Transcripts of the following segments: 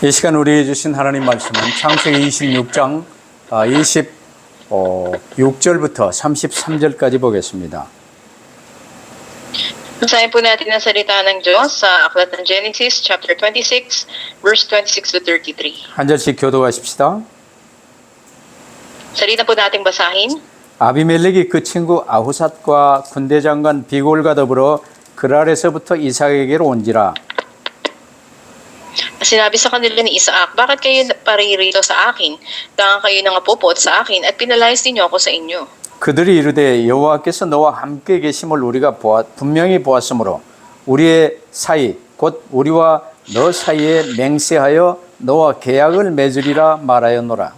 이 시간 우리에게 주신 하나님 말씀은 창세기 26장 26절부터 33절까지 보겠습니다. Basahin po natin ang salita ng Diyos sa Aklat ng Genesis, chapter 26, verse 26 to 33. 한 절씩 교도하십시다. Salita po nating basahin. 아비멜렉이 그 친구 아후삿과 군대장관 비골과 더불어 그랄에서부터 이삭에게로 온지라. Sinabi sa kanila ni Isaac, bakit kayo paririto sa akin? Kaya kayo nangapupot sa akin at pinalayas ninyo ako sa inyo. 그들이 이르되 여호와께서 너와 함께 계심을 우리가 분명히 보았으므로 우리의 사이 곧 우리와 너 사이에 맹세하여 너와 계약을 맺으리라 말하였노라.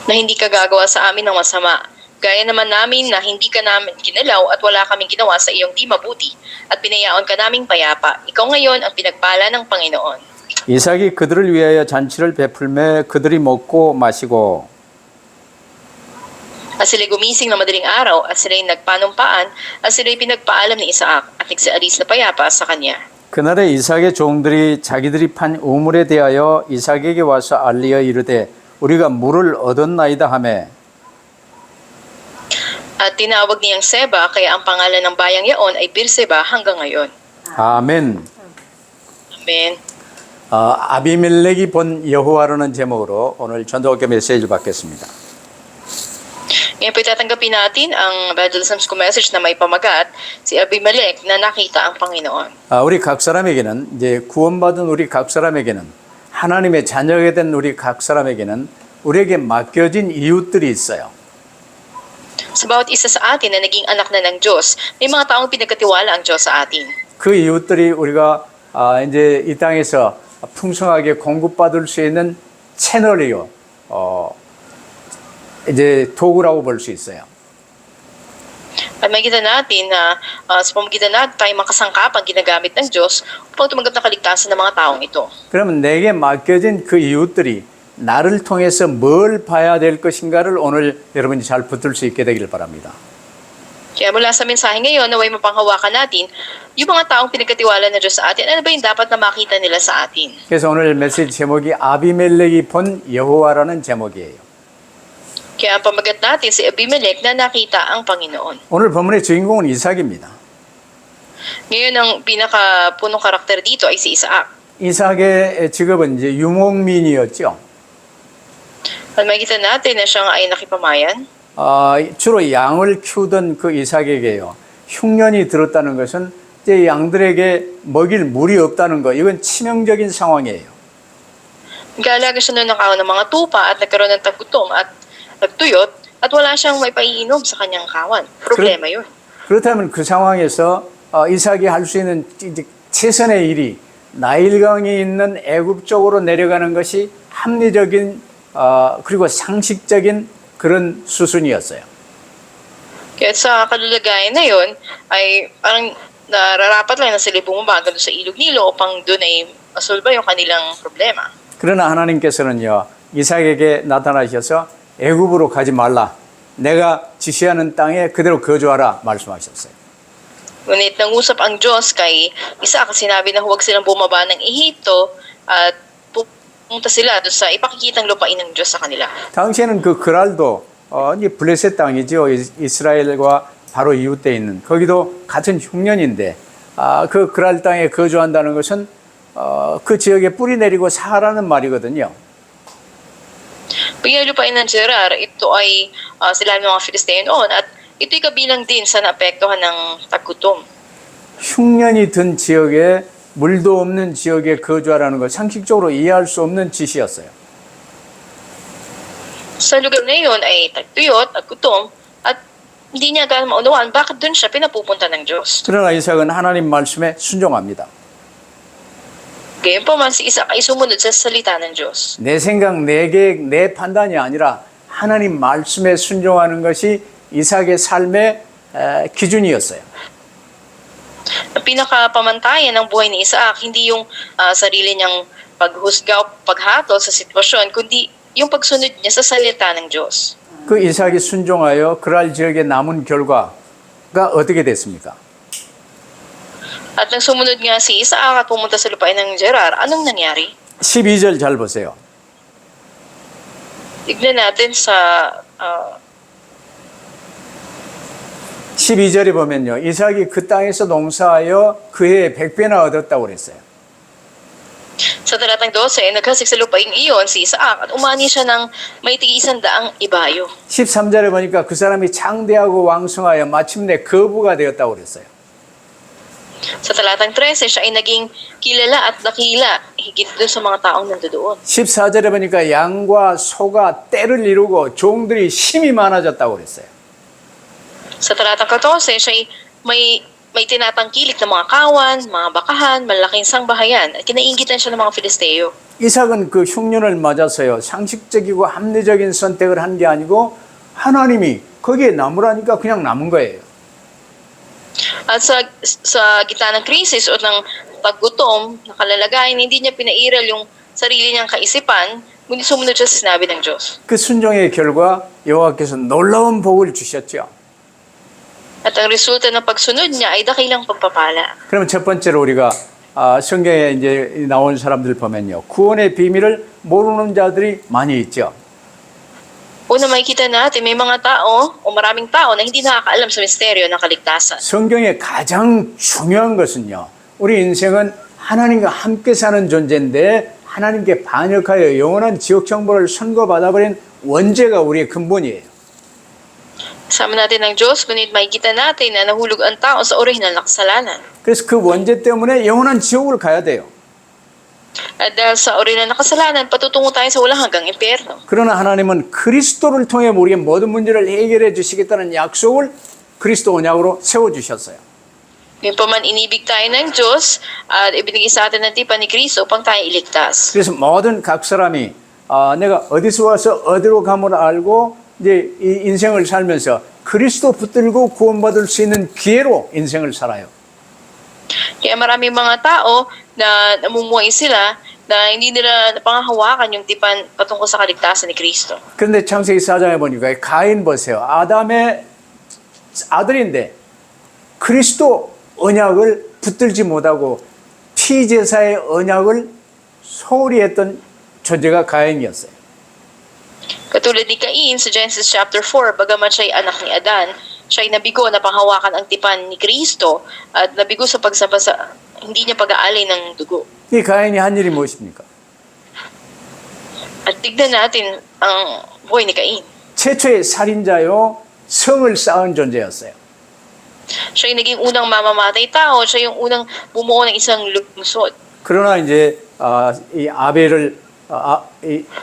Na hindi ka gagawa sa amin ng masama. Gaya naman namin na hindi ka namin ginalaw at wala kaming ginawa sa iyong di mabuti at pinayaon ka naming payapa. Ikaw ngayon ang pinagpala ng Panginoon. 이삭이 그들을 위하여 잔치를 베풀매 그들이 먹고 마시고 At sila'y gumising na madaling araw at sila'y nagpanumpaan at sila'y pinagpaalam ni Isaac at nagsaalis na payapa sa kanya. 그날에 이삭의 종들이 자기들이 판 우물에 대하여 이삭에게 와서 알리어 이르되 우리가 물을 얻었나이다 하매 At tinawag niyang Seba, kaya ang pangalan ng bayang yaon ay Beerseba hanggang ngayon. 아멘. Amen. 아비멜렉이 본 여호와라는 제목으로 오늘 전도학교 메시지를 받겠습니다. Ngayon po itatanggapin natin ang Evangelism School message na may pamagat, si Abimelech na nakita ang Panginoon. 우리 각 사람에게는 이제 구원받은 우리 각 사람에게는 하나님의 자녀가 된 우리 각 사람에게는 우리에게 맡겨진 이웃들이 있어요. Sa bawat isa sa atin na naging anak na ng Diyos, may mga taong pinagkatiwala ang Diyos sa atin. 그 이웃들이 우리가 이제 이 땅에서 풍성하게 공급받을 수 있는 채널이요. 이제 도구라고 볼 수 있어요. At makikita natin na sa pamamagitan natin tayo makasangkap ang ginagamit ng Diyos upang tumanggap ng kaligtasan ng mga taong ito. 그러면 내게 맡겨진 그 이웃들이 나를 통해서 뭘 봐야 될 것인가를 오늘 여러분이 잘 붙들 수 있게 되길 바랍니다. Kaya mula sa mensahe ngayon, naway mapanghawakan natin yung mga taong pinagkatiwala ng Diyos sa atin. Ano ba yung dapat na makita nila sa atin? 그래서 오늘 메시지 제목이 아비멜렉이 본 여호와라는 제목이에요. Kaya ang pamagat natin si Abimelech na nakita ang Panginoon. 오늘 본문의 주인공은 이삭입니다. Ngayon, ang pinaka-punong karakter dito ay si Isaac. 이삭의 직업은 이제 유목민이었죠. At makikita natin na siya ay nakipamayan. 주로 양을 키우던 그 이삭에게요. 흉년이 들었다는 것은 이제 양들에게 먹일 물이 없다는 거. 이건 치명적인 상황이에요. Nag-aalaga siya noon ng kawan ng mga tupa at nagkaroon ng tagutom at nagtuyot at wala siyang may paiinom sa kanyang kawan. Problema yun. 그렇다면 그 상황에서 이삭이 할 수 있는 이제 최선의 일이 나일강이 있는 애굽 쪽으로 내려가는 것이 합리적인 그리고 상식적인 그런 수순이었어요. Kaya sa kalulagayan na yun, ay parang nararapat lang na sila bumaba doon sa ilog Nilo upang doon ay masolba yung kanilang problema. 그러나 하나님께서는요, 이삭에게 나타나셔서 애굽으로 가지 말라. 내가 지시하는 땅에 그대로 거주하라 말씀하셨어요. Ngunit nangusap ang Diyos kay Isaac, sinabi na huwag silang bumaba ng Ehipto at pumunta sila doon sa ipakikitang lupain ng Diyos sa kanila. 당시에는 그 그랄도 이제 블레셋 땅이죠. 이스라엘과 바로 이웃돼 있는 거기도 같은 흉년인데 그 그랄 땅에 거주한다는 것은 그 지역에 뿌리 내리고 사라는 말이거든요. Pagyan lupain ng Gerar, ito ay sila ng mga Filisteo noon at ito'y kabilang din sa naapektuhan ng tagutom. 흉년이 든 지역에 물도 없는 지역에 거주하라는 것 상식적으로 이해할 수 없는 지시였어요. Sa lugar na yun ay tagtuyot at gutom at hindi niya agad maunawaan bakit doon siya pinapupunta ng Diyos. 그러나 이삭은 하나님 말씀에 순종합니다. Gayon pa man si Isaac ay sumunod sa salita ng Diyos. 내 생각, 내 계획, 내 판단이 아니라 하나님 말씀에 순종하는 것이 이삭의 삶의 기준이었어요. Ang pinakapamantayan ng buhay ni Isaac, hindi yung sarili niyang paghusga o paghatol sa sitwasyon, kundi yung pagsunod niya sa salita ng Diyos. 그 이삭이 순종하여 그랄 지역에 남은 결과가 어떻게 됐습니까? At nang sumunod nga si Isaac at pumunta sa lupain ng Gerar, anong nangyari? 12절 잘 보세요. Tignan natin sa 12절에 보면요. 이삭이 그 땅에서 농사하여 그해 100배나 얻었다고 그랬어요. sa talatang 12, naghasik sa lupaing iyon si Isaac at umani siya ng may tig-100 ibayo. 13절에 보니까 그 사람이 창대하고 왕성하여 마침내 거부가 되었다고 그랬어요. Sa talatang 13, siya ay naging kilala at dakila higit doon sa mga taong nandoon. 14절에 보니까 양과 소가 떼를 이루고 종들이 힘이 많아졌다고 그랬어요. Sa talatang 14, siya ay may tinatangkilik na mga kawan, mga bakahan, malaking sangbahayan at kinaingitan siya ng mga Filisteo. 이삭은 그 흉년을 맞아서요. 상식적이고 합리적인 선택을 한 게 아니고 하나님이 거기에 남으라니까 그냥 남은 거예요. At sa gitna ng krisis o ng paggutom, nakalalagayan, hindi niya pinairal yung sarili niyang kaisipan, kundi sumunod siya sa sinabi ng Diyos. 그 순종의 결과 여호와께서 놀라운 복을 주셨죠. At ang resulta ng pagsunod niya ay dakilang pagpapala. 그러면 첫 번째로 우리가 성경에 이제 나온 사람들 보면요. 구원의 비밀을 모르는 자들이 많이 있죠. Una makikita natin, may mga tao o maraming tao na hindi nakakaalam sa misteryo ng kaligtasan. 성경의 가장 중요한 것은요. 우리 인생은 하나님과 함께 사는 존재인데 하나님께 반역하여 영원한 지옥 정보를 선고받아버린 원죄가 우리의 근본이에요. Sama natin ng Diyos, ngunit makikita natin na nahulog ang tao sa orihinal na kasalanan. 그래서 그 원죄 때문에 영원한 지옥을 가야 돼요. At dahil sa orihinal na kasalanan, patutungo tayo sa walang hanggang impyerno. 그러나 하나님은 그리스도를 통해 우리의 모든 문제를 해결해 주시겠다는 약속을 그리스도 언약으로 세워주셨어요. Gayunpaman inibig tayo ng Diyos at ibinigay sa atin ng tipan ni Kristo upang tayo iligtas. 그래서 모든 각 사람이 내가 어디서 와서 어디로 감을 알고 이제 이 인생을 살면서 그리스도 붙들고 구원받을 수 있는 기회로 인생을 살아요. Kaya maraming mga tao na namumuhay sila na hindi nila napangahawakan yung tipan patungkol sa kaligtasan ni Kristo. 그런데 창세기 4장에 보니까 가인 보세요. 아담의 아들인데 그리스도 언약을 붙들지 못하고 피제사의 언약을 소홀히 했던 존재가 가인이었어요. Katulad ni Cain sa Genesis chapter 4, bagamat siya ay anak ni Adan, siya ay nabigo na panghawakan ang tipan ni Kristo at nabigo sa pagsamba sa hindi niya pag-aalay ng dugo. 이 가인이 한 일이 무엇입니까? At tignan natin ang buhay ni Cain. 최초의 살인자요, 성을 쌓은 존재였어요. Siya ay naging unang mamamatay tao, siya yung unang bumuo ng isang lungsod. 그러나 이제 이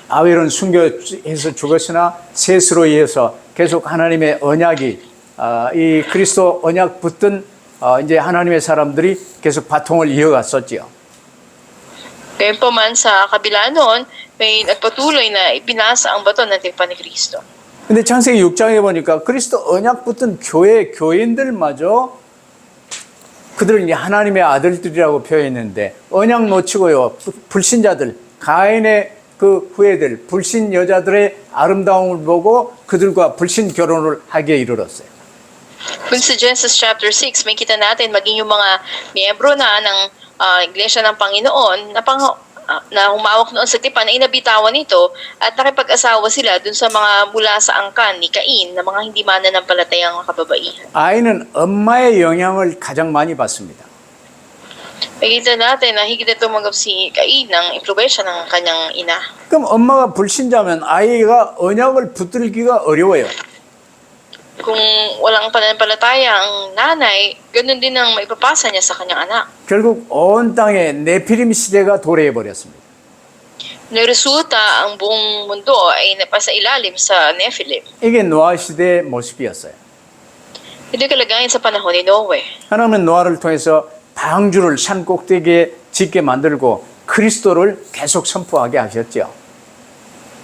아벨은 순교해서 죽었으나 셋으로 이어서 계속 하나님의 언약이 이 그리스도 언약 붙든 이제 하나님의 사람들이 계속 바통을 이어갔었지요. Gayunpaman sa kabila noon, may nagpatuloy na ipinasa ang baton ng tipan ni Kristo. 근데 창세기 6장에 보니까 그리스도 언약 붙은 교인들마저 그들은 이제 하나님의 아들들이라고 표현했는데 언약 놓치고요. 불신자들, 가인의 그 후예들, 불신 여자들의 아름다움을 보고 그들과 불신 결혼을 하기에 이르렀어요. Kung sa Genesis chapter 6, may kita natin maging yung mga miyembro na ng Iglesia ng Panginoon na humawak noon sa tipan ay nabitawan nito at nakipag-asawa sila dun sa mga mula sa angkan ni Cain na mga hindi mananampalatayang kababaihan. 아이는 엄마의 영향을 가장 많이 받습니다. Makikita natin na higit na tumanggap si Cain ng impluwensya ng kanyang ina. 그럼 엄마가 불신자면 아이가 언약을 붙들기가 어려워요. Kung walang pananampalataya ang nanay, ganun din ang maipapasa niya sa kanyang anak. 결국 온 땅에 네피림 시대가 도래해 버렸습니다. Resulta, ang buong mundo ay napasa ilalim sa Nephilim. 이게 노아 시대의 모습이었어요. Ito yung kalagayan sa panahon ni Noe. 하나님은 노아를 통해서 방주를 산 꼭대기에 짓게 만들고 그리스도를 계속 선포하게 하셨죠.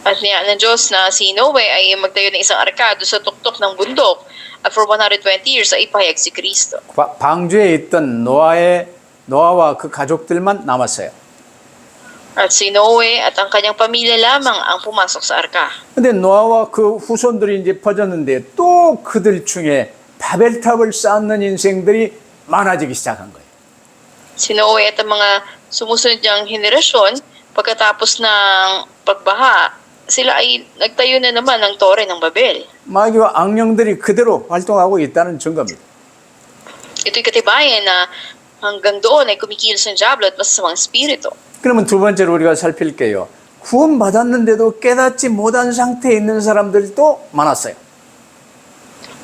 At niya ng Diyos na si Noe ay magtayo ng isang arkado sa tuktok ng bundok at for 120 years ay ipahayag si Kristo. 방주에 있던 노아와 그 가족들만 남았어요. At si Noe at ang kanyang pamilya lamang ang pumasok sa arka. 근데 노아와 그 후손들이 이제 퍼졌는데 또 그들 중에 바벨탑을 쌓는 인생들이 많아지기 시작한 거예요. Si Noe at ang mga sumusunod niyang henerasyon, pagkatapos ng pagbaha, sila ay nagtayo na naman ng tore ng Babel. 마귀와 악령들이 그대로 활동하고 있다는 증거입니다. Ito'y katibayan na hanggang doon ay kumikilos ng Diablo at masasamang espiritu. 그러면 두 번째로 우리가 살필게요. 구원받았는데도 깨닫지 못한 상태에 있는 사람들도 많았어요.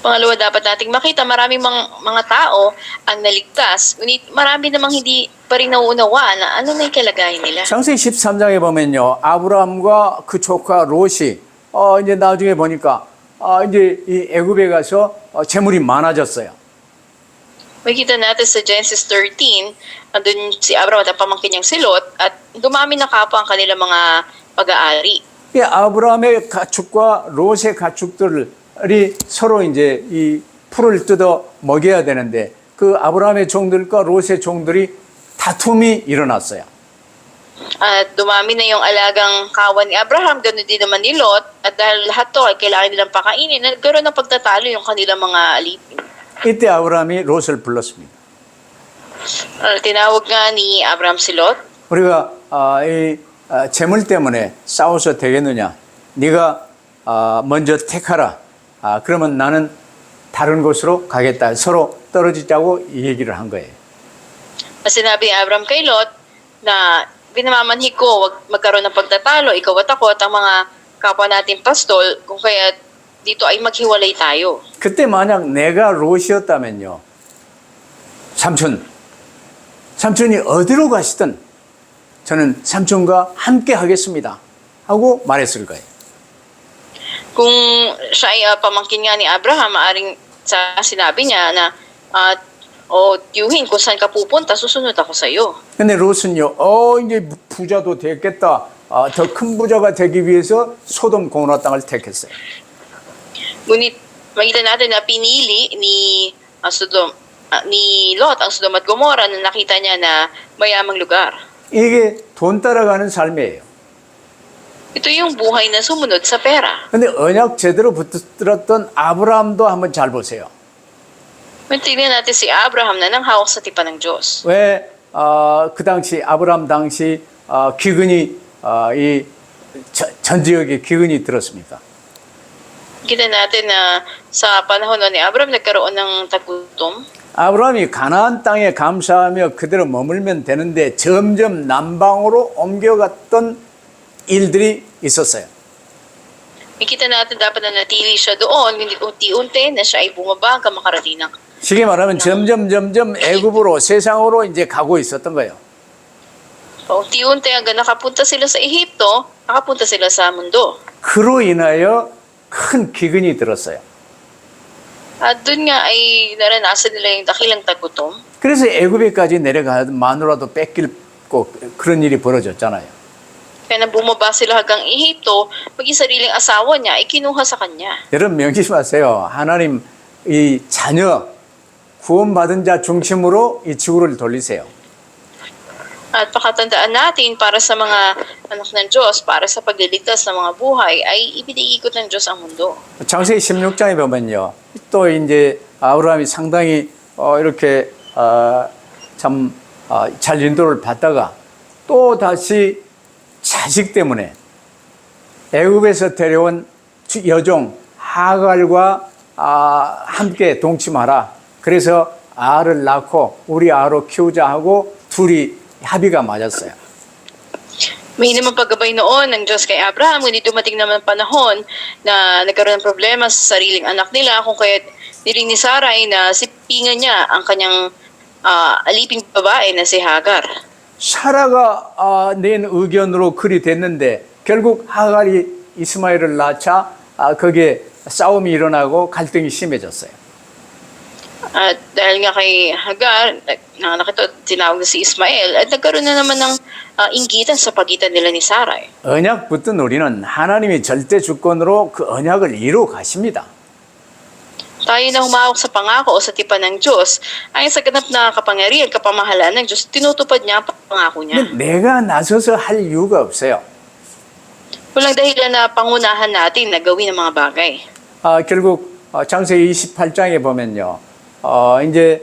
Pangalawa, dapat nating makita maraming mga tao ang naligtas, ngunit marami namang hindi pa rin nauunawaan na ano na yung kalagayan nila. 창세기 13장에 보면요. 아브라함과 그 조카 롯이 이제 나중에 보니까 이제 이 애굽에 가서 재물이 많아졌어요. Makikita natin sa Genesis 13, andun si Abraham at ang pamangkin niyang si Lot at dumami na kapwa ang kanilang mga pag-aari. 이 아브라함의 가축과 롯의 가축들이 서로 이제 이 풀을 뜯어 먹여야 되는데 그 아브라함의 종들과 롯의 종들이 다툼이 일어났어요. At dumami na yung alagang kawan ni Abraham, ganoon din naman ni Lot, at dahil lahat to ay kailangan nilang pakainin, nagkaroon ng pagtatalo yung kanilang mga alipin. 이때 아브라함이 롯을 불렀습니다. Tinawag nga ni Abraham si Lot. 우리가 재물 때문에 싸워서 되겠느냐? 네가 먼저 택하라. 그러면 나는 다른 곳으로 가겠다. 서로 떨어지자고 얘기를 한 거예요. Sinabi ni Abraham kay Lot na pinamamanhig ko, wag magkaroon ng pagtatalo, ikaw at ako at ang mga kapwa natin pastol, kung kaya dito ay maghiwalay tayo. 그때 만약 내가 롯이었다면요. 삼촌이 어디로 가시든 저는 삼촌과 함께 하겠습니다. 하고 말했을 거예요. Kung siya ay pamangkin nga ni Abraham, maaring sinabi niya na tiyuhin, kung saan ka pupunta, susunod ako sa iyo. 근데 롯은요. 이제 부자도 됐겠다. 더 큰 부자가 되기 위해서 소돔 고모라 땅을 택했어요. Ngunit makita natin na pinili ni Lot ang Sodom at Gomorrah na nakita niya na mayamang lugar. 이게 돈 따라가는 삶이에요. Ito yung buhay na sumunod sa pera. 근데 언약 제대로 붙들었던 아브라함도 한번 잘 보세요. Tingnan natin si Abraham na nang hawak sa tipan ng Diyos. 왜 그 당시 아브라함 당시 기근이 전 지역에 기근이 들었습니까? Kita natin na sa panahon ni Abraham nagkaroon ng tagutom. 아브라함이 가나안 땅에 감사하며 그대로 머물면 되는데 점점 남방으로 옮겨갔던 일들이 있었어요. Makita natin dapat na natili siya doon, hindi unti-unti na siya ay bumaba hanggang makarating ng 쉽게 말하면 점점 애굽으로 세상으로 이제 가고 있었던 거예요. unti-unti hanggang nakapunta sila sa Ehipto, nakapunta sila sa mundo. 그로 인하여 큰 기근이 들었어요. At doon nga ay naranasan nila yung dakilang tagutom. 그래서 애굽에까지 내려가 마누라도 뺏기고 그런 일이 벌어졌잖아요. Kaya nang bumaba sila hanggang Ehipto, maging sariling asawa niya ay kinuha sa kanya. 여러분 명심하세요. 하나님 이 자녀 구원받은 자 중심으로 이 지구를 돌리세요. At pakatandaan natin para sa mga anak ng Diyos, para sa pagliligtas ng mga buhay, ay ipiniikot ng Diyos ang mundo. 창세기 16장에 보면요. 또 이제 아브라함이 상당히 이렇게 참 잘 인도를 받다가 또 다시 자식 때문에 애굽에서 데려온 여종 하갈과 함께 동침하라. 그래서 아를 낳고 우리 아로 키우자 하고 둘이 합의가 맞았어요. May naman paggabay noon ng Diyos kay Abraham, ngunit dumating naman panahon na nagkaroon ng problema sa sariling anak nila, kung kaya niling ni Sarai na sipingan niya ang kanyang aliping babae na si Hagar. 사라가 낸 의견으로 그리 됐는데 결국 하갈이 이스마엘을 낳자 거기에 싸움이 일어나고 갈등이 심해졌어요. At dahil nga kay Hagar, tinawag na si Ismael, at nagkaroon na naman ng inggitan sa pagitan nila ni Sarai. 언약 붙든 우리는 하나님이 절대 주권으로 그 언약을 이루어 가십니다. Tayo na humawak sa pangako o sa tipan ng Diyos, ayon sa ganap na kapangyarihan, kapamahalaan ng Diyos, tinutupad niya ang pangako niya. 근데 내가 나서서 할 이유가 없어요. Walang dahilan na pangunahan natin na gawin ang mga bagay. 결국 창세기 28장에 보면요. 이제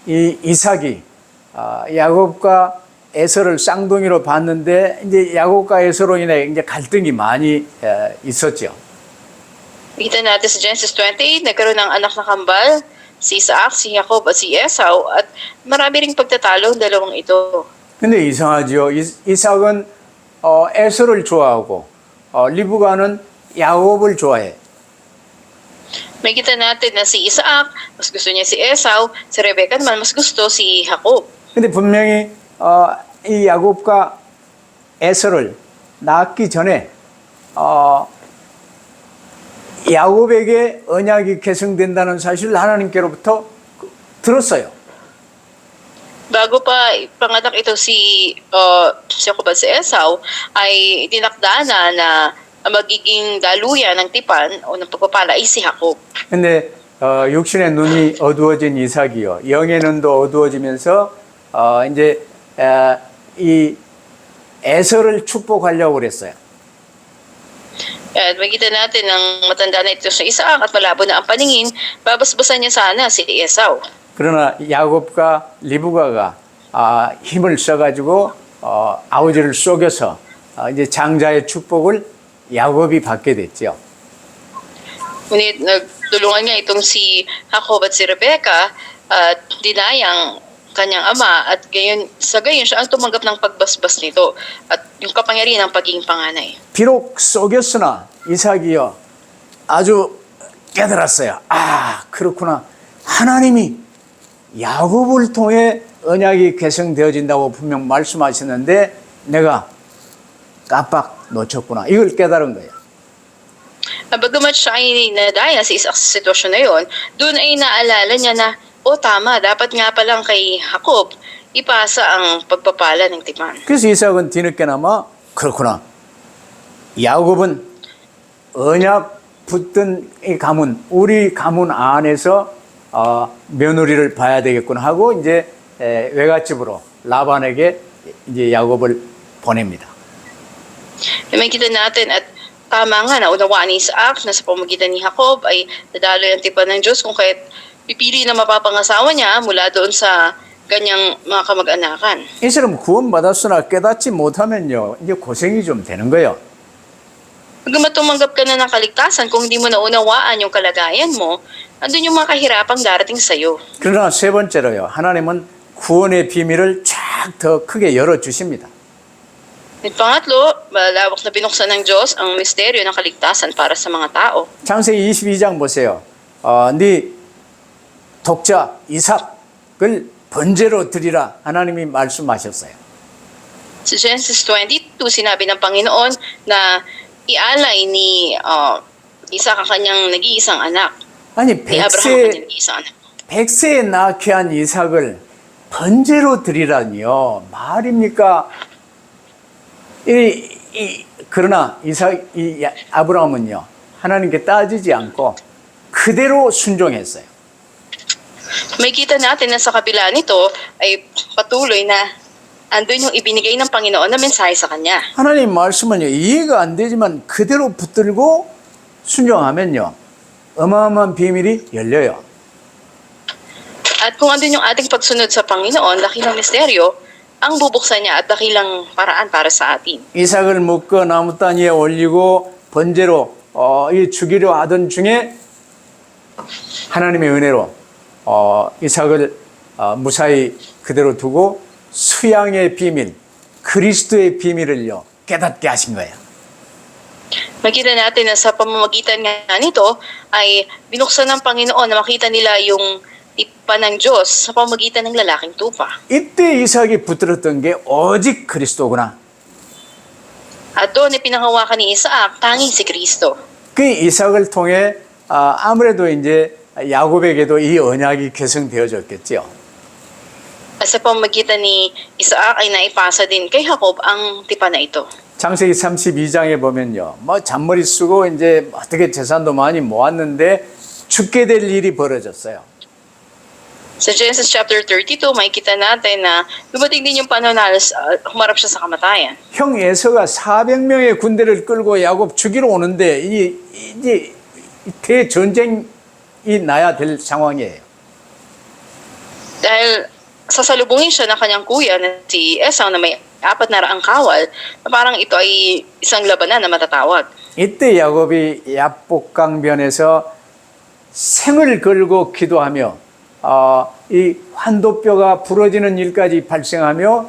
이 이삭이 야곱과 에서를 쌍둥이로 봤는데 이제 야곱과 에서로 인해 이제 갈등이 많이 있었죠. Kita natin sa Genesis 28, nagkaroon ng anak na kambal, si Isaac, si Jacob at si Esau, at marami ring pagtatalo ang dalawang ito. 근데 이상하죠. 이삭은 에서를 좋아하고 리브가는 야곱을 좋아해. Makita natin na si Isaac, mas gusto niya si Esau, si Rebecca naman mas gusto si Jacob. 근데 분명히 이 야곱과 에서를 낳기 전에 야곱에게 언약이 계승된다는 사실을 하나님께로부터 들었어요. Bago pa panganak ito si Jacob at si Esau, ay tinakdana na magiging daluyan ng tipan o ng pagpapala ay si Jacob. 근데 육신의 눈이 어두워진 이삭이요, 영의 눈도 어두워지면서 이제 이 에서를 축복하려고 그랬어요. At makita natin ng matanda na ito sa Isaac at malabo na ang paningin, babasbasan niya sana si Esau. 그러나 야곱과 리브가가 힘을 써가지고 아버지를 속여서 이제 장자의 축복을 야곱이 받게 됐죠. Ngunit nagtulungan niya itong si Jacob at si Rebecca at dinayang kanyang ama at sa gayon siya ang tumanggap ng pagbasbas nito at yung kapangyarihan ng pagiging panganay. 비록 속였으나 이삭이요 아주 깨달았어요. 그렇구나. 하나님이 야곱을 통해 언약이 계승되어진다고 분명 말씀하셨는데 내가 깜빡 놓쳤구나. 이걸 깨달은 거예요. Bagamat siya ay nadaya sa isang sitwasyon na yon, doon ay naalala niya na, tama, dapat nga palang kay Jacob ipasa ang pagpapala ng tipan. 그래서 이삭은 뒤늦게나마 그렇구나. 야곱은 언약 붙든 이 가문, 우리 가문 안에서 며느리를 봐야 되겠구나 하고 이제 외갓집으로 라반에게 이제 야곱을 보냅니다. Makita natin at tama nga na unawaan ni Isaac na sa pamagitan ni Jacob ay nadaloy ang tipan ng Diyos kung kahit pipili na mapapangasawa niya mula doon sa kanyang mga kamag-anakan. 이 사람 구원받았으나 깨닫지 못하면요 이제 고생이 좀 되는 거예요. Pagkat tumanggap ka na ng kaligtasan, kung hindi mo naunawaan yung kalagayan mo, andun yung mga kahirapang darating sa'yo. 그러나 세 번째로요 하나님은 구원의 비밀을 쫙 더 크게 열어주십니다. At pangatlo, malawak na binuksan ng Diyos ang misteryo ng kaligtasan para sa mga tao. 창세기 22장 보세요. 네 독자 이삭을 번제로 드리라 하나님이 말씀하셨어요. Sa Genesis 22, sinabi ng Panginoon na ialay ni Isaac ang kanyang nag-iisang anak. 아니 Ni Abraham ang kanyang nag-iisang anak. 100세에 낳게 한 이삭을 번제로 드리라니요. 말입니까? 그러나 아브라함은요. 하나님께 따지지 않고 그대로 순종했어요. May kita natin na sa kabila nito ay patuloy na andun yung ibinigay ng Panginoon na mensahe sa kanya. 하나님 말씀은요. 이해가 안 되지만 그대로 붙들고 순종하면요. 어마어마한 비밀이 열려요. At kung andun yung ating pagsunod sa Panginoon, dakilang misteryo, ang bubuksan niya at dakilang paraan para sa atin. 이삭을 묶어 나무 단위에 올리고 번제로 죽이려 하던 중에 하나님의 은혜로 이삭을 무사히 그대로 두고 수양의 비밀, 그리스도의 비밀을요 깨닫게 하신 거예요. Makita natin na sa pamamagitan nga nito ay binuksan ng Panginoon na makita nila yung tipan ng Diyos sa pamamagitan ng lalaking tupa. 이때 이삭이 붙들었던 게 오직 그리스도구나. At doon ay pinanghawakan ni Isaac tanging si Kristo. 그 이삭을 통해 아무래도 이제 야곱에게도 이 언약이 계승되어졌겠죠. At sa pamamagitan ni Isaac ay naipasa din kay Jacob ang tipan na ito. 창세기 32장에 보면요. 잔머리 쓰고 이제 어떻게 재산도 많이 모았는데 죽게 될 일이 벌어졌어요. Sa Genesis chapter 32, makikita natin na dumating din yung panahon na humarap siya sa kamatayan. 형 에서가 400명의 군대를 끌고 야곱 죽이러 오는데 이제 대전쟁이 나야 될 상황이에요. Dahil sasalubungin siya ng kanyang kuya na si Esau na may 400 kawal, na parang ito ay isang labanan na matatawag. 이때 야곱이 야복강변에서 생을 걸고 기도하며 이 환도뼈가 부러지는 일까지 발생하며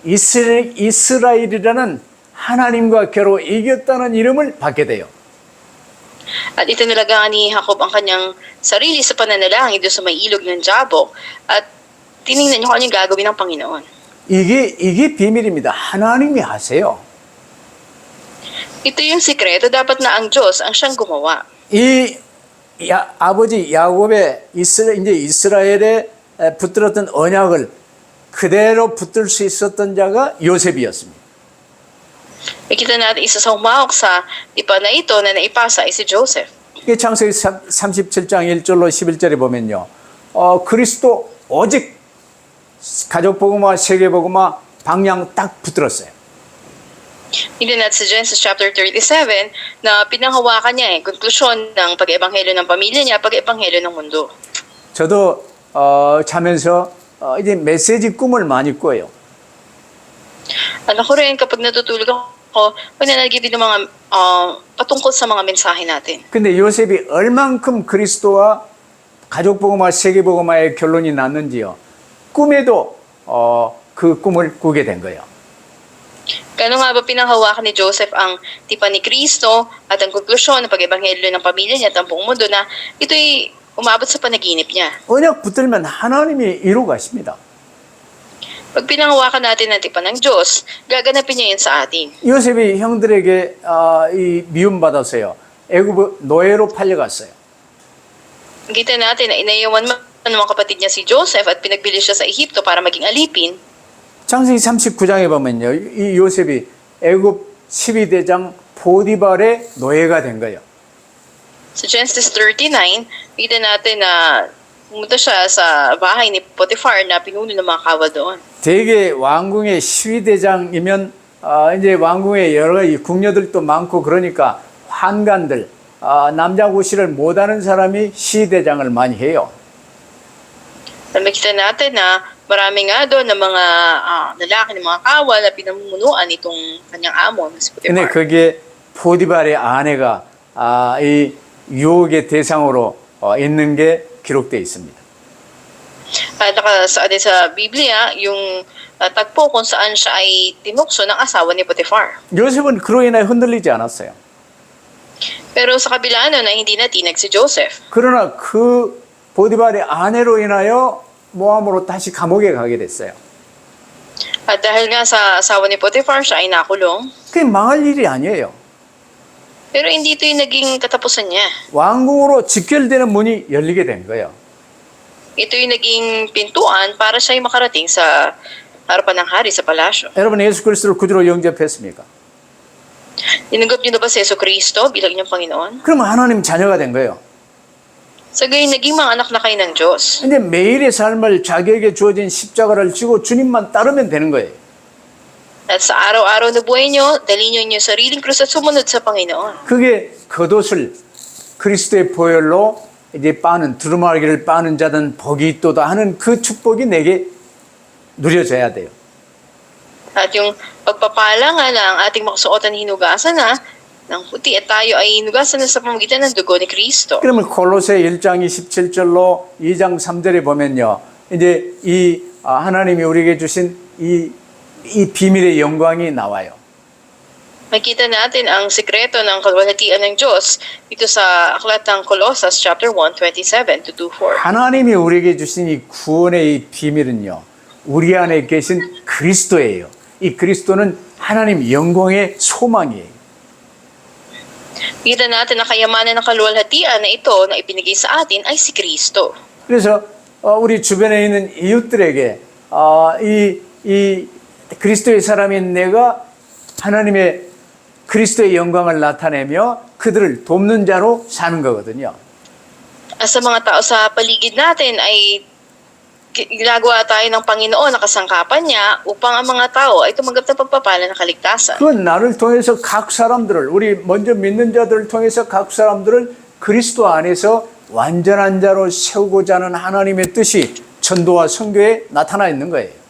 이스라엘이라는 하나님과 겨루 이겼다는 이름을 받게 돼요. At itinalaga ni Jacob ang kanyang sarili sa pananalangin doon sa may ilog ng Jabok at tiningnan niyo kung ano yung gagawin ng Panginoon. 이게 비밀입니다. 하나님이 하세요. Ito yung sikreto, dapat na ang Diyos ang siyang gumawa. 이 아버지 야곱의 이제 이스라엘에 붙들었던 언약을 그대로 붙들 수 있었던 자가 요셉이었습니다. Nakita natin isa sa humawak sa tipan na ito na naipasa ay si Joseph. 이게 창세기 37장 1절로 11절에 보면요. 그리스도 오직 가족복음화 세계복음화 방향 딱 붙들었어요. Hindi natin sa Genesis chapter 37 na pinanghawakan niya konklusyon ng pag-ebanghelyo ng pamilya niya, pag-ebanghelyo ng mundo. 저도 자면서 이제 메시지 꿈을 많이 꿔요. Ano ko rin, kapag natutulog ako, pananagib din ng mga patungkol sa mga mensahe natin. 근데 요셉이 얼만큼 그리스도와 가족복음화 세계복음화의 결론이 났는지요. 꿈에도 그 꿈을 꾸게 된 거예요. Kano nga ba pinanghawakan ni Joseph ang tipan ni Kristo at ang konklusyon ng pag-ebanghelyo ng pamilya niya at ang buong mundo na ito'y umabot sa panaginip niya. 언약 붙들면 하나님이 이루 가십니다. Pag pinanghawakan natin ang tipan ng Diyos, gaganapin niya yun sa atin. 요셉이 형들에게 이 미움 받았어요. 애굽 노예로 팔려갔어요. Kita natin na inayawan man ng mga kapatid niya si Joseph at pinagbili siya sa Ehipto para maging alipin. 창세기 39장에 보면요. 이 요셉이 애굽 12대장 보디발의 노예가 된 거예요. Sa Genesis 39, kita natin na pumunta siya sa bahay ni Potiphar na pinuno ng mga kawal doon. 대개 왕궁의 12대장이면 이제 왕궁에 여러 가지 궁녀들도 많고 그러니까 환관들, 남자 구실을 못하는 사람이 시대장을 많이 해요. Nakita natin na marami nga doon ng mga lalaki ng mga kawal na pinamumunuan itong kanyang amo, si 근데 Potiphar. 거기에 포디발의 아내가 이 유혹의 대상으로 있는 게 기록되어 있습니다. At nakasaad din sa Biblia yung tagpo kung saan siya ay tinukso ng asawa ni Potiphar. 요셉은 그로 인하여 흔들리지 않았어요. Pero sa kabila na hindi natinag si Joseph. 그러나 그 보디발의 아내로 인하여 모함으로 다시 감옥에 가게 됐어요. At dahil nga sa asawa ni Potiphar, siya ay nakulong. 그게 망할 일이 아니에요. Pero hindi ito yung naging katapusan niya. 왕궁으로 직결되는 문이 열리게 된 거예요. Ito yung naging pintuan para siya ay makarating sa harapan ng hari sa palasyo. 여러분 예수 그리스도를 구주로 영접했습니까? Tinanggap niyo na ba si Jesucristo bilang inyong Panginoon? 그러면 하나님 자녀가 된 거예요. Sa gayon, naging mga anak na kayo ng Diyos. 근데 매일의 삶을 자기에게 주어진 십자가를 지고 주님만 따르면 되는 거예요. At sa araw-araw na buhay niyo, dalhin niyo yung sariling krus at sumunod sa Panginoon. 그게 겉옷을 그리스도의 보혈로 이제 빠는 두루마기를 빠는 자는 복이 있도다 하는 그 축복이 내게 누려져야 돼요. At yung pagpapala nga na ang ating makasuotan hinugasan na ng puti at tayo ay hinugasan na sa pamamagitan ng dugo ni Kristo. 그러면 골로새 1장 27절로 2장 3절에 보면요. 이제 이 하나님이 우리에게 주신 이 비밀의 영광이 나와요. Makita natin ang sikreto ng kalwalhatian ng Diyos dito sa aklat ng Colossus chapter 1, 27 to 24. 하나님이 우리에게 주신 이 구원의 이 비밀은요. 우리 안에 계신 그리스도예요. 이 그리스도는 하나님 영광의 소망이에요. Kita natin na kayamanan ng kalwalhatian na ito na ipinigay sa atin ay si Kristo. 그래서 우리 주변에 있는 이웃들에게 이 그리스도의 사람인 내가 하나님의 그리스도의 영광을 나타내며 그들을 돕는 자로 사는 거거든요. At sa mga tao sa paligid natin ay ginagawa tayo ng Panginoon na kasangkapan niya upang ang mga tao ay tumanggap ng pagpapala ng kaligtasan. 그건 나를 통해서 각 사람들을 우리 먼저 믿는 자들을 통해서 각 사람들을 그리스도 안에서 완전한 자로 세우고자 하는 하나님의 뜻이 전도와 선교에 나타나 있는 거예요.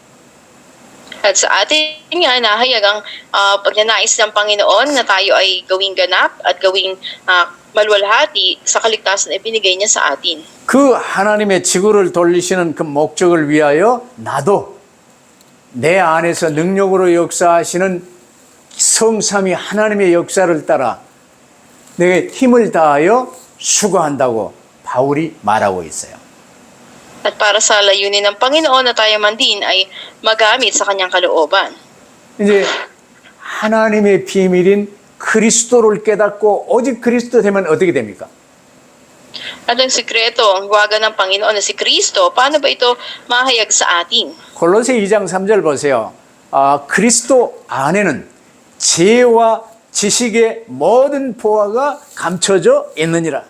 At sa atin nga, nahayag ang pagnanais ng Panginoon na tayo ay gawing ganap at gawing maluwalhati sa kaligtasan na ibinigay niya sa atin. 그 하나님의 지구를 돌리시는 그 목적을 위하여 나도 내 안에서 능력으로 역사하시는 성삼위 하나님의 역사를 따라 내게 힘을 다하여 수고한다고 바울이 말하고 있어요. At para sa layunin ng Panginoon na tayo man din ay magamit sa kanyang kalooban. 이제 하나님의 비밀인 그리스도를 깨닫고 오직 그리스도 되면 어떻게 됩니까? At ang sikreto, ang huwaga ng Panginoon na si Kristo, paano ba ito mahayag sa atin? 골로새 2장 3절 보세요. 그리스도 안에는 지혜와 지식의 모든 보화가 감춰져 있느니라.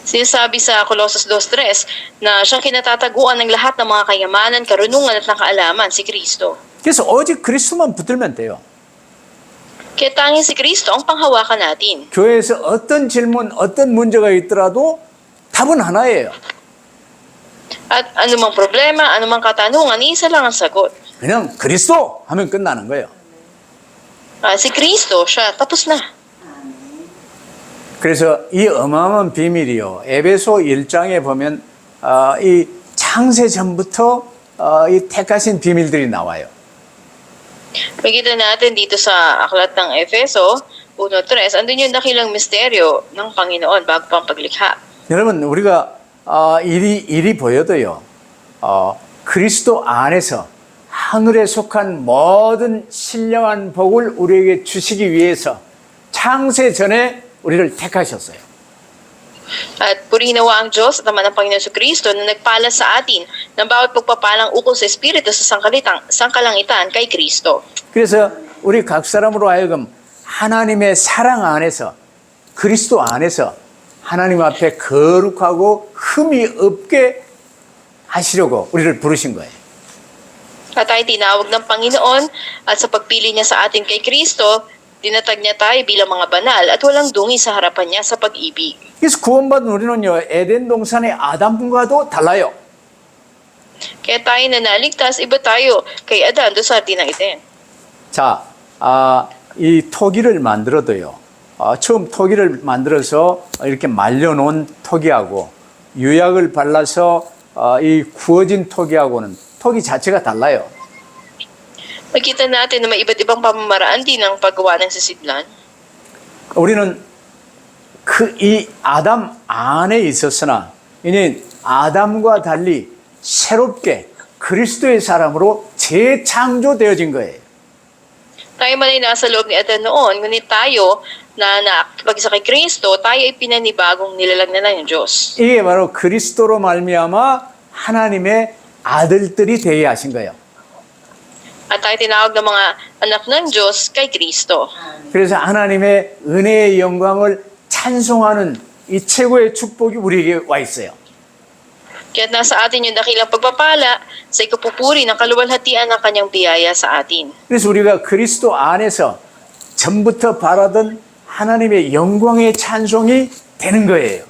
Sinasabi sa Colossus 2:3 na siyang kinatataguan ng lahat ng mga kayamanan, karunungan at nakaalaman, si Kristo. 그래서 오직 그리스도만 붙들면 돼요. Kaya tanging si Kristo ang panghawakan natin. 교회에서 어떤 질문, 어떤 문제가 있더라도 답은 하나예요. At anumang problema, anumang katanungan, isa lang ang sagot. 그냥 그리스도 하면 끝나는 거예요. Si Kristo, siya, tapos na. 그래서 이 어마어마한 비밀이요. 에베소 1장에 보면 이 창세 전부터 이 택하신 비밀들이 나와요. Makita natin dito sa aklat ng Efeso 1:3, andun yung dakilang misteryo ng Panginoon bago pang paglikha. 여러분 우리가 일이 보여도요. 그리스도 안에서 하늘에 속한 모든 신령한 복을 우리에게 주시기 위해서 창세 전에 우리를 택하셨어요. At purihin nawa ang Diyos at naman ang Panginoon sa Kristo na nagpala sa atin ng bawat pagpapalang ukol sa Espiritu sa sangkalangitan kay Kristo. 그래서 우리 각 사람으로 하여금 하나님의 사랑 안에서 그리스도 안에서 하나님 앞에 거룩하고 흠이 없게 하시려고 우리를 부르신 거예요. At tayo tinawag ng Panginoon at sa pagpili niya sa atin kay Kristo, dinatag niya tayo bilang mga banal at walang dungi sa harapan niya sa pag-ibig. 그래서 구원받은 우리는요, 에덴 동산의 아담과도 달라요. Kaya tayo na naligtas, iba tayo kay Adan doon sa Tinang Eden. 자, 이 토기를 만들어도요, 처음 토기를 만들어서 이렇게 말려놓은 토기하고 유약을 발라서 이 구워진 토기하고는 토기 자체가 달라요. Makita natin na may iba't ibang pamamaraan din ng paggawa ng sisidlan. 우리는 이 아담 안에 있었으나 이제 아담과 달리 새롭게 그리스도의 사람으로 재창조되어진 거예요. Tayo man ay nasa loob ni Adan noon, ngunit tayo na nakipag-isa kay Kristo, tayo ay pinanibagong nilalagnan ng Diyos. 이게 바로 그리스도로 말미암아 하나님의 아들들이 되게 하신 거예요. At tayo tinawag ng mga anak ng Diyos kay Kristo. 그래서 하나님의 은혜의 영광을 찬송하는 이 최고의 축복이 우리에게 와 있어요. Kaya nasa atin yung dakilang pagpapala sa ikapupuri ng kaluwalhatian ng kanyang biyaya sa atin. 그래서 우리가 그리스도 안에서 전부터 바라던 하나님의 영광의 찬송이 되는 거예요.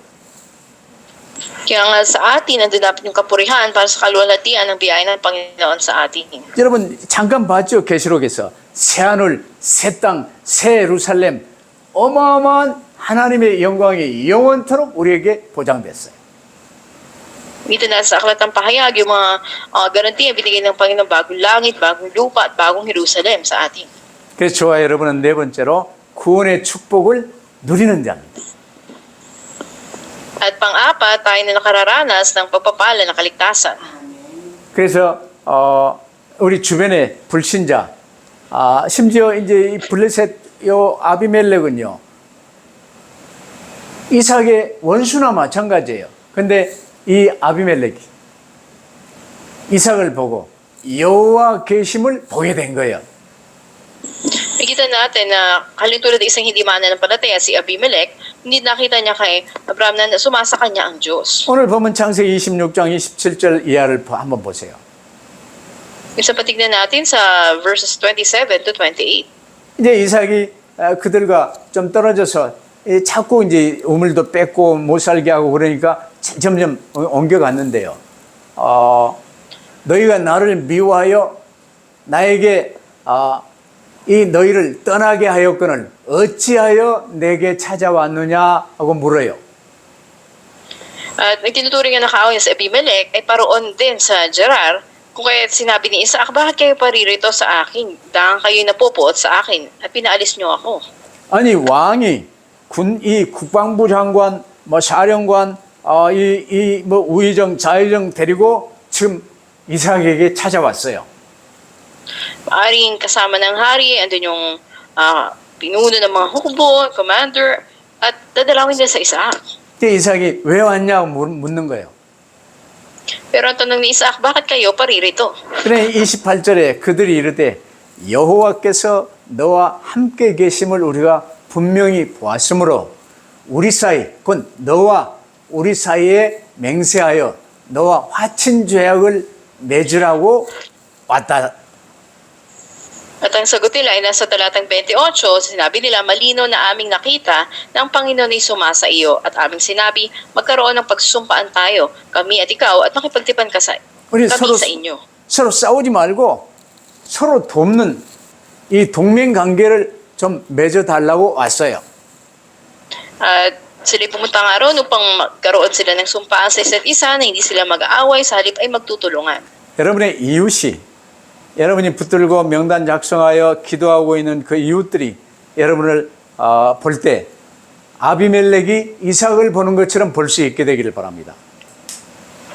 Kaya nga sa atin, nandun dapat yung kapurihan para sa kaluwalhatian ng biyaya ng Panginoon sa atin. 여러분 잠깐 봤죠? 계시록에서 새하늘, 새 땅, 새 예루살렘 어마어마한 하나님의 영광이 영원토록 우리에게 보장됐어요. Dito na sa aklat ng pahayag, yung mga garantiya binigay ng Panginoon, bagong langit, bagong lupa, at bagong Jerusalem sa atin. 그래서 저와 여러분은 네 번째로 구원의 축복을 누리는 자입니다. At pang-apat, tayo na nakararanas ng pagpapala ng kaligtasan. 그래서 우리 주변에 불신자, 심지어 이제 이 블레셋 요 아비멜렉은요 이삭의 원수나 마찬가지예요. 근데 이 아비멜렉이 이삭을 보고 여호와 계심을 보게 된 거예요. Nakita natin na halintulad ng isang hindi mananampalataya si Abimelech, hindi nakita niya kay Abraham na sumasa kanya ang Diyos. 오늘 보면 창세기 26장 27절 이하를 한번 보세요. Isa patignan natin sa verses 27 to 28. 이제 이삭이 그들과 좀 떨어져서 자꾸 이제 우물도 뺏고 못 살게 하고 그러니까 점점 옮겨갔는데요. 너희가 나를 미워하여 나에게 이 너희를 떠나게 하였거늘 어찌하여 내게 찾아왔느냐 하고 물어요. At ang tinuturing niya na kaaway sa Abimelech ay paroon din sa Gerar, kung kaya sinabi ni Isaac, bakit kayo paririto sa akin? Dahil kayo napupuot sa akin at pinaalis niyo ako. 아니 왕이 이 국방부 장관, 뭐 사령관, 뭐 우의정, 좌의정 데리고 지금 이삭에게 찾아왔어요. Maaring kasama ng hari, andun yung pinuno ng mga hukbo, commander, at dadalawin din sa Isaac. 그때 이삭이 왜 왔냐고 묻는 거예요. Pero ang tanong ni Isaac, bakit kayo paririto? 그래 28절에 그들이 이르되 여호와께서 너와 함께 계심을 우리가 분명히 보았으므로 우리 사이 곧 너와 우리 사이에 맹세하여 너와 화친 죄악을 맺으라고 왔다. At ang sagot nila ay nasa talatang 28, sinabi nila, malino na aming nakita na ang Panginoon ay sumasa iyo at aming sinabi, magkaroon ng pagsusumpaan tayo, kami at ikaw, at makipagtipan ka 우리 kami 서로 sa inyo. 서로 싸우지 말고 서로 돕는 이 동맹 관계를 좀 맺어 달라고 왔어요. At sila pumunta nga roon upang magkaroon sila ng sumpaan sa isa't isa na hindi sila mag-aaway, sa halip ay magtutulungan. 여러분의 이웃이 여러분이 붙들고 명단 작성하여 기도하고 있는 그 이웃들이 여러분을 볼 때 아비멜렉이 이삭을 보는 것처럼 볼 수 있게 되기를 바랍니다.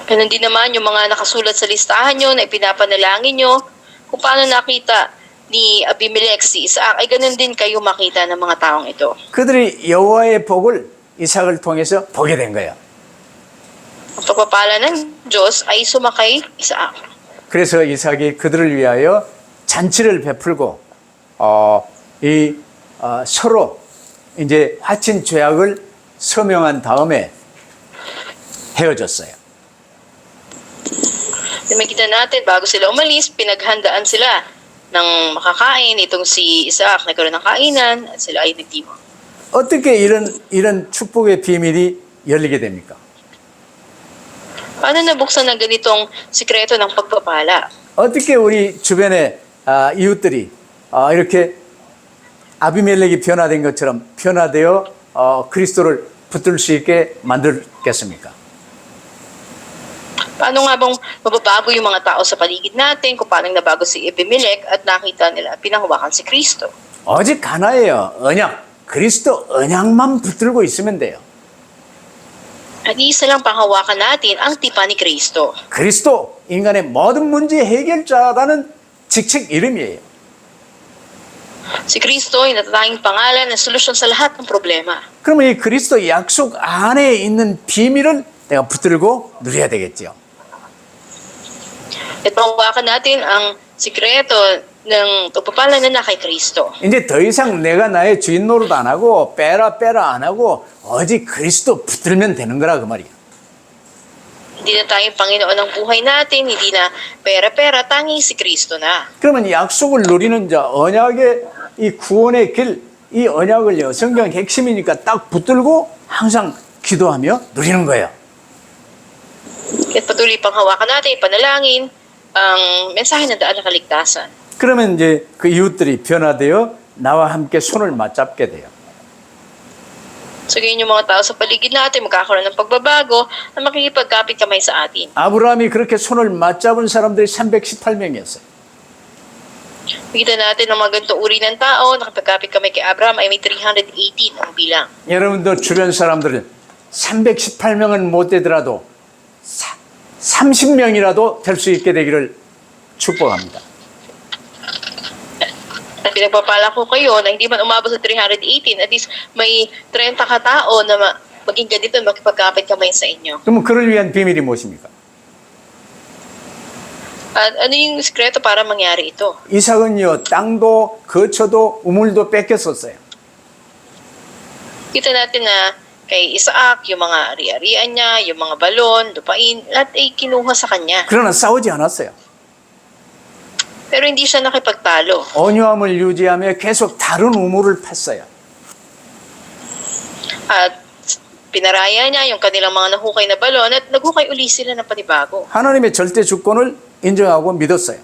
Ganun din naman yung mga nakasulat sa listahan nyo na ipinapanalangin nyo, kung paano nakita ni Abimelech si Isaac, ay ganun din kayo makita ng mga taong ito. 그들이 여호와의 복을 이삭을 통해서 보게 된 거예요. Ang pagpapala ng Diyos ay sumakay Isaac. 그래서 이삭이 그들을 위하여 잔치를 베풀고 서로 이제 화친 죄악을 서명한 다음에 헤어졌어요. Makita natin, bago sila umalis, pinaghandaan sila ng makakain. Itong si Isaac nagkaroon ng kainan at sila ay nagtimo. 어떻게 이런 축복의 비밀이 열리게 됩니까? Paano nabuksan ng ganitong sikreto ng pagpapala? 어떻게 우리 주변의 이웃들이 이렇게 아비멜렉이 변화된 것처럼 변화되어 그리스도를 붙들 수 있게 만들겠습니까? Paano nga bang mababago yung mga tao sa paligid natin kung paano nabago si Abimelech at nakita nila pinahawakan si Kristo? 오직 하나예요. 언약. 그리스도 언약만 붙들고 있으면 돼요. At isa lang panghawakan natin ang tipan ni Kristo. 그리스도 인간의 모든 문제 해결자라는 직책 이름이에요. Si Kristo ay natatanging pangalan na solusyon sa lahat ng problema. 그러면 이 그리스도 약속 안에 있는 비밀을 내가 붙들고 누려야 되겠죠. At panghawakan natin ang sikreto ng pagpapala na kay Kristo. 이제 더 이상 내가 나의 주인 노릇 안 하고 빼라 안 하고 오직 그리스도 붙들면 되는 거라 그 말이야. Hindi na tayong Panginoon ng buhay natin, hindi na pera-pera, tanging si Kristo na. 그러면 약속을 누리는 자, 언약의 이 구원의 길, 이 언약을요, 성경 핵심이니까 딱 붙들고 항상 기도하며 누리는 거예요. At patuloy panghawakan natin, ipanalangin ang mensahe ng daan ng kaligtasan. 그러면 이제 그 이웃들이 변화되어 나와 함께 손을 맞잡게 돼요. So ganyan yung mga tao sa paligid natin, magkakaroon ng pagbabago na makikipagkapit kamay sa atin. 아브라함이 그렇게 손을 맞잡은 사람들이 318명이었어요. Makita natin ng mga ganitong uri ng tao, nakapagkapit kamay kay Abraham ay may 318 ang bilang. 여러분도 주변 사람들은 318명은 못 되더라도 30명이라도 될 수 있게 되기를 축복합니다. At pinagpapala ko kayo na hindi man umabot sa 318, at least may 30 katao na maging ganito, makipagkapit kamay sa inyo. 그러면 그를 위한 비밀이 무엇입니까? At ano yung sikreto para mangyari ito? 이삭은요, 땅도 거처도 우물도 뺏겼었어요. Kita natin na kay Isaac, yung mga ari-arian niya, yung mga balon, lupain, lahat ay kinuha sa kanya. 그러나 싸우지 않았어요. Pero hindi siya nakipagtalo. 온유함을 유지하며 계속 다른 우물을 팠어요. At pinaraya niya yung kanilang mga nahukay na balon at naghukay uli sila ng panibago. 하나님의 절대 주권을 인정하고 믿었어요.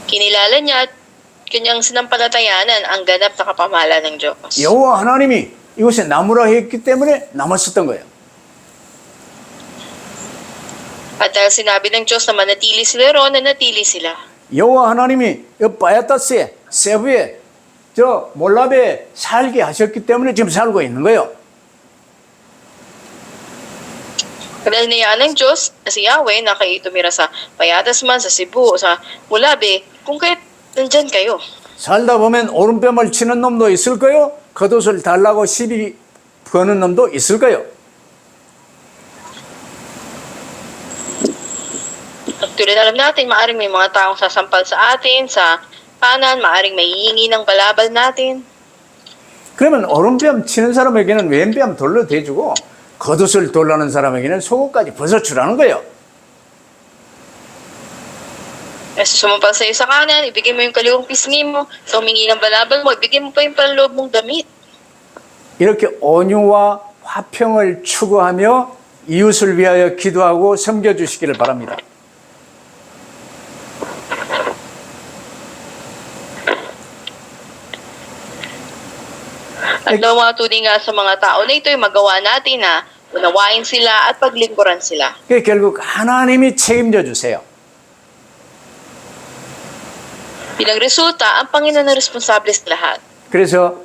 Kinilala niya at kanyang sinampalatayanan ang ganap na kapamahalan ng Diyos. 여호와 하나님이 이곳에 나무라 했기 때문에 남았었던 거예요. At dahil sinabi ng Diyos na manatili sila roon, nanatili sila. 여호와 하나님이 이 바야타스에 세부에 저 몰랍에 살게 하셨기 때문에 지금 살고 있는 거예요. Dahil niyaan ng Diyos na si Yahweh na kayo tumira sa Payatas man, sa Cebu, o sa Mulabe, kung kaya't nandyan kayo. 살다 보면 오른뺨을 치는 놈도 있을 거요. 겉옷을 달라고 시비 거는 놈도 있을 거요. At tulad alam natin, maaring may mga taong sasampal sa atin, sa kanan, maaring may hihingi ng balabal natin. 그러면 오른뺨 치는 사람에게는 왼뺨 돌려 대주고 겉옷을 돌라는 사람에게는 속옷까지 벗어주라는 거예요. Kasi sumampal sa'yo sa kanan, ibigay mo yung kaliwang pisngi mo. Sa humingi ng balabal mo, ibigay mo pa yung panloob mong damit. 이렇게 온유와 화평을 추구하며 이웃을 위하여 기도하고 섬겨주시기를 바랍니다. At mga tunay nga sa mga tao na ito, magawa natin na unawain sila at paglingkuran sila. 그게 결국 하나님이 책임져 주세요. Bilang resulta, ang Panginoon na responsable sa lahat. 그래서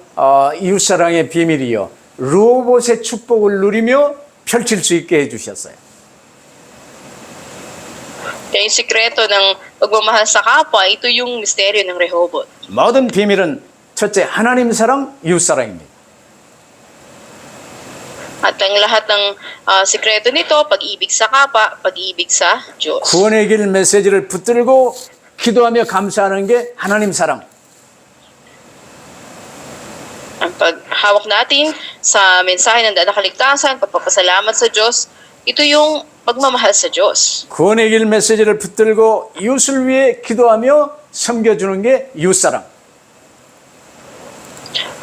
이웃사랑의 비밀이요. 루오봇의 축복을 누리며 펼칠 수 있게 해주셨어요. Kaya yung sikreto ng pagmamahal sa kapwa, ito yung misteryo ng Rehoboth. 모든 비밀은 첫째 하나님 사랑, 이웃사랑입니다. At ang lahat ng sikreto nito, pag-ibig sa kapwa, pag-ibig sa Diyos. 구원의 길 메시지를 붙들고 기도하며 감사하는 게 하나님 사랑. Ang paghawak natin sa mensahe ng daan ng kaligtasan, pagpapasalamat sa Diyos, ito yung pagmamahal sa Diyos. 구원의 길 메시지를 붙들고 이웃을 위해 기도하며 섬겨주는 게 이웃사랑.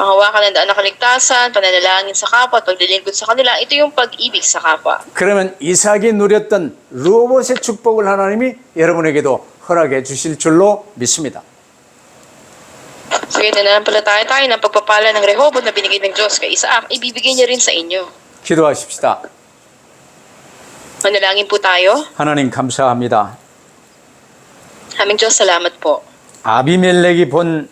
Ang hawakan ng daan ng kaligtasan, pananalangin sa kapwa, at paglilingkod sa kanila, ito yung pag-ibig sa kapwa. 그러면 이삭이 누렸던 루오봇의 축복을 하나님이 여러분에게도 허락해 주실 줄로 믿습니다. So yun, nananampalataya tayo ng pagpapala ng Rehoboth na binigay ng Diyos kay Isaac, ibibigay niya rin sa inyo. 기도하십시다. Manalangin po tayo. 하나님 감사합니다. Aming Diyos, salamat po. 아비멜렉이 본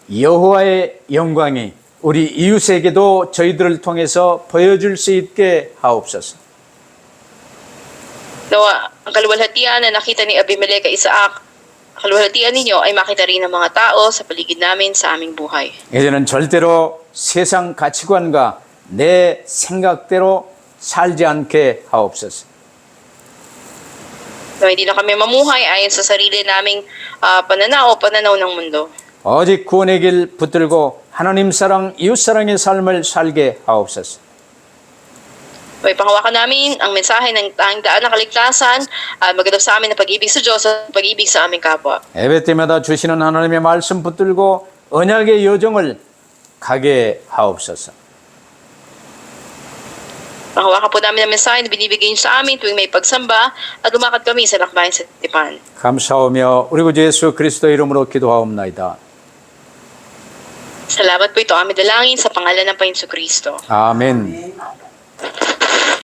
여호와의 영광이 우리 이웃에게도 저희들을 통해서 보여줄 수 있게 하옵소서. Nawa, ang kaluwalhatian na nakita ni Abimelech kay Isaac, ang kaluwalhatian ninyo ay makita rin ng mga tao sa paligid namin sa aming buhay. 이제는 절대로 세상 가치관과 내 생각대로 살지 않게 하옵소서. Na hindi na kami mamuhay ayon sa sarili naming pananaw ng mundo. 오직 구원의 길 붙들고 하나님 사랑, 이웃 사랑의 삶을 살게 하옵소서. May panghawakan namin ang mensahe ng tanging daan ng kaligtasan at maganap sa amin na pag-ibig sa Diyos at pag-ibig sa aming kapwa. 예배 때마다 주시는 하나님의 말씀 붙들고 언약의 여정을 가게 하옵소서. Panghawakan po namin ang mensahe na binibigay niyo sa amin tuwing may pagsamba at lumakad kami sa lakbayan sa tipan. 감사하며 우리 구주 예수 그리스도 이름으로 기도하옵나이다. Salamat po ito aming dalangin sa pangalan ng Panginoon Kristo. 아멘.